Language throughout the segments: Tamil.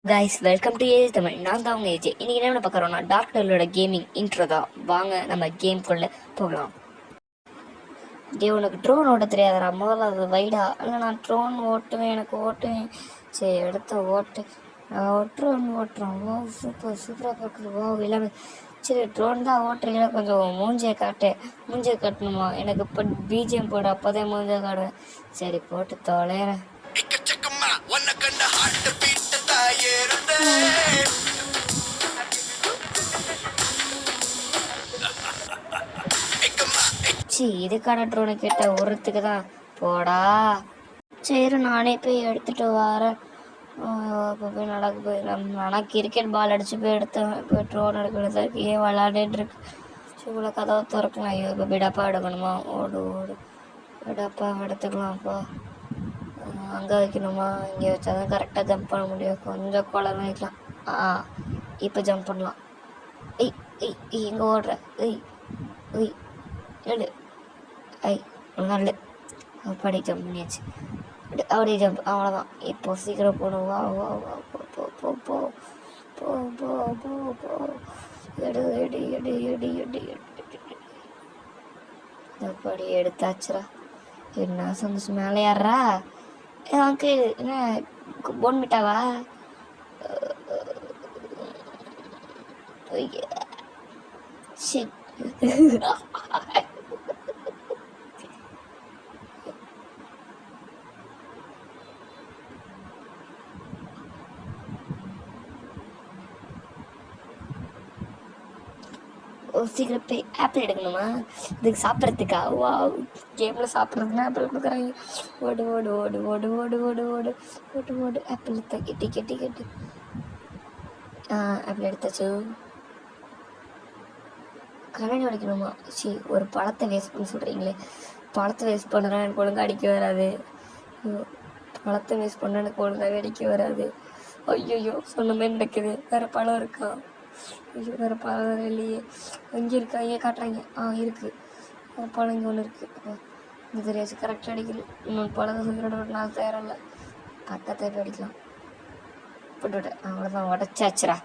Guys welcome to age Tamil. நான் தான் அவங்க ஏஜ். இன்னைக்கு என்ன பார்க்குறோம்னா டாக்டரோட கேமிங் இன்ட்ரோ தான். வாங்க நம்ம கேம்குள்ளே போகலாம். உனக்கு ட்ரோன் ஓட்ட தெரியாதரா? முதல்ல அது வைடா. இல்லை நான் ட்ரோன் ஓட்டுவேன், எனக்கு ஓட்டுவேன். சரி எடுத்த ஓட்டு ஓட்டுறோம். ஓ சூப்பராக பார்க்குது. ஓ எல்லாமே சரி. ட்ரோன் தான் ஓட்டுறீங்களா? கொஞ்சம் மூஞ்சியை காட்டணுமா? எனக்கு இப்போ பிஜிஎம் போடு, அப்போதான் மூஞ்சியை காடுவேன். சரி போட்டு தொலைறேன். இதுக்கான ட்ரோனை கேட்ட ஒருத்துக்கு தான் போடா. சரி நானே போய் எடுத்துகிட்டு வரேன். இப்போ போய் நடக்க போய் ஆனால் கிரிக்கெட் பால் அடித்து போய் எடுத்தேன். இப்போ ட்ரோன் எடுக்கிறதுக்கு ஏன் விளாடிட்டு இருக்கு. சரி இவ்வளோ கதவை திறக்கலாம். ஐயோ இப்போ விடப்பா எடுக்கணுமா? ஓடு விடப்பா எடுத்துக்கலாம்ப்பா. அங்கே வைக்கணுமா? இங்கே வச்சா தான் கரெக்டாக ஜம்ப் பண்ண முடியும். கொஞ்சம் குளம் வைக்கலாம். இப்போ ஜம்ப் பண்ணலாம். இங்கே ஓடுற எடு நல்ல அப்படி ஜம்ப் பண்ணியாச்சு. அப்படியே ஜம்ப், அவ்வளோதான். இப்போ சீக்கிரம் போகணும். வா வா வா போ போ போ போ போ போ போ எடு எடு எடு எடு எடு எடு அப்படி எடுத்தாச்சுரா. என்ன சந்தோஷம். மேலே யாரா அங்கிள்? என்ன போன் மிட்டாவா? சீக்கிரம் போய் ஆப்பிள் எடுக்கணுமா? இதுக்கு சாப்பிட்றதுக்கா? வா கேமில் சாப்பிட்றதுனா ஆப்பிள் கொடுக்குறாங்க. ஓடு ஓடு ஓடு ஓடு ஓடு ஓடு ஓடு ஓடு ஓடு ஆப்பிள் எடுத்தா கெட்டி ஆப்பிள் எடுத்தாச்சு. கண்ணாடி உடைக்கணுமா? ஒரு பழத்தை வேஸ்ட் பண்ண சொல்கிறீங்களே. பழத்தை வேஸ்ட் பண்ணுறேன், எனக்கு ஒழுங்காக அடிக்க வராது. பழத்தை வேஸ்ட் பண்ண எனக்கு ஒழுங்காகவே அடிக்க வராது. ஐயோ சொன்ன மாதிரி நடக்குது. வேறு பழம் இருக்கா? ஐயோ வேறு பழம் இல்லையே. இங்கே இருக்கா? இங்கே காட்டுறாங்க. இருக்குது பழம். இங்கே ஒன்று இருக்குது. இங்கே தெரியாச்சு. கரெக்டாக அடிக்கல. இன்னொன்று பழத்தை சொல்லிட நான் தயாரம் இல்லை. பக்கத்தை போய் அடிக்கலாம். போட்டுவிட்டேன். அவ்வளோதான். உடச்சாச்சுரா.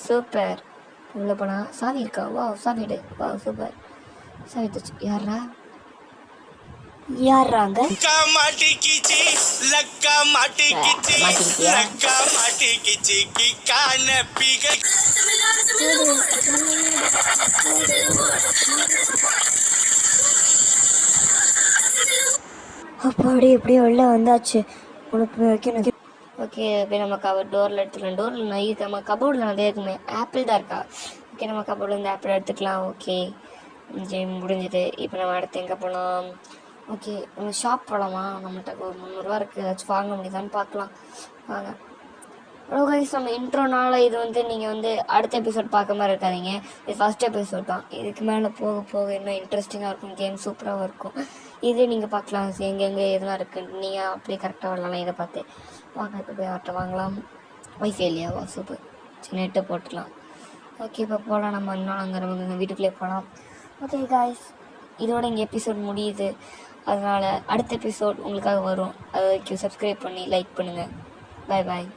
சூப்பர். உள்ளே போனால் சாவி இருக்கா? வா சாவி எடு. வா சூப்பர். சாவி தச்சு. யாராங்க? அப்பாடி எப்படியோ உள்ள வந்தாச்சு. உனக்கு வைக்கணும். ஓகே இப்போ நம்ம டோரில் எடுத்துக்கலாம். டோரில் நம்ம கபோர்டில் நிறைய இருக்குமே. ஆப்பிள் தான் இருக்கா? ஓகே நம்ம கபோர்டில் ஆப்பிள் எடுத்துக்கலாம். ஓகே முடிஞ்சுது. இப்போ நம்ம அடுத்து எங்கே போகலாம்? ஓகே நம்ம ஷாப் போகலாமா? நம்மகிட்ட ஒரு 300 இருக்குது. ஏதாச்சும் வாங்க முடியுதான்னு பார்க்கலாம். வாங்க. கைஸ் நம்ம இன்ட்ரோனால இது நீங்கள் அடுத்த எபிசோட் பார்க்க மாதிரி இருக்காதீங்க. இது ஃபஸ்ட் எபிசோட் தான். இதுக்கு மேலே போக போக இன்னும் இன்ட்ரெஸ்டிங்காக இருக்கும். கேம் சூப்பராகவும் இருக்கும். இதே நீங்கள் பார்க்கலாம். எங்கெங்கே எதெல்லாம் இருக்குது நீங்கள் அப்படியே கரெக்டாக வரலாம். இதை பார்த்து வாங்க. இப்போ போய் ஆட்டை வாங்கலாம். வைஃபை இல்லையாவா? சூப்பர். சரி நெட்டை போட்டுக்கலாம். ஓகே இப்போ போகலாம். நம்ம இன்னும் அங்கே வீட்டுக்குள்ளே போகலாம். ஓகே காய்ஸ் இதோட இங்கே எபிசோட் முடியுது. அதனால் அடுத்த எபிசோட் உங்களுக்காக வரும். அது வரைக்கும் சப்ஸ்கிரைப் பண்ணி லைக் பண்ணுங்கள். பாய் பாய்.